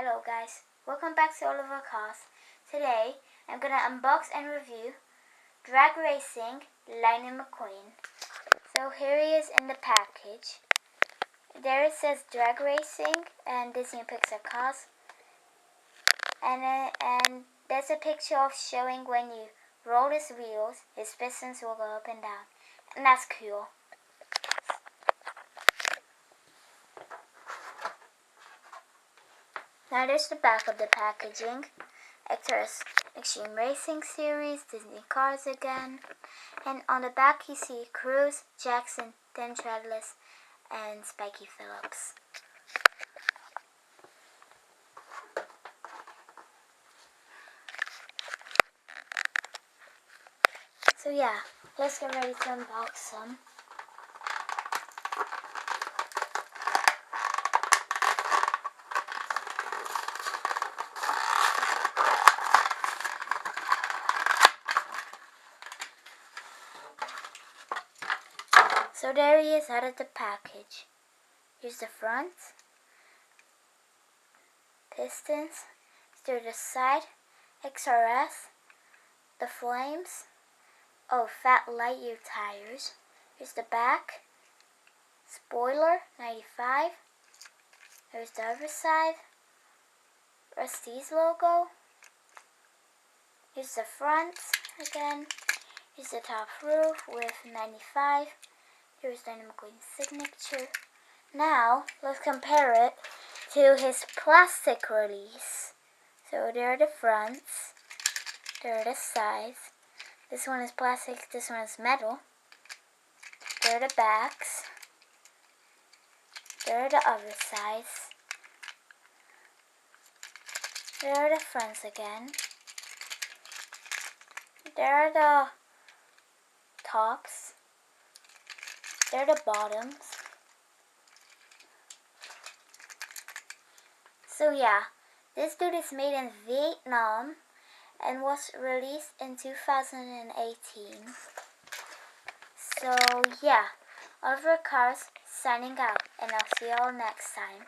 Hello guys, welcome back to All of Our Cars. Today I'm gonna unbox and review Drag Racing Lightning McQueen. So here he is in the package. There it says Drag Racing and Disney Pixar Cars. And there's a picture of showing when you roll his wheels, his pistons will go up and down. And that's cool. Now there's the back of the packaging. Extreme Racing Series, Disney Cars again. And on the back you see Cruz, Jackson, Dan Treadless, and Spiky Phillips. So yeah, let's get ready to unbox some. So there he is out of the package. Here's the front, pistons, to the side, XRS, the flames, Fat Lightyear tires. Here's the back, spoiler, 95. There's the other side, Rusty's logo. Here's the front again. Here's the top roof with 95. Here's Lightning McQueen's signature. Now, let's compare it to his plastic release. So there are the fronts. There are the sides. This one is plastic, this one is metal. There are the backs. There are the other sides. There are the fronts again. There are the tops. There are the bottoms. So yeah, this dude is made in Vietnam and was released in 2018. So yeah, Oliver Cars signing out, and I'll see y'all next time.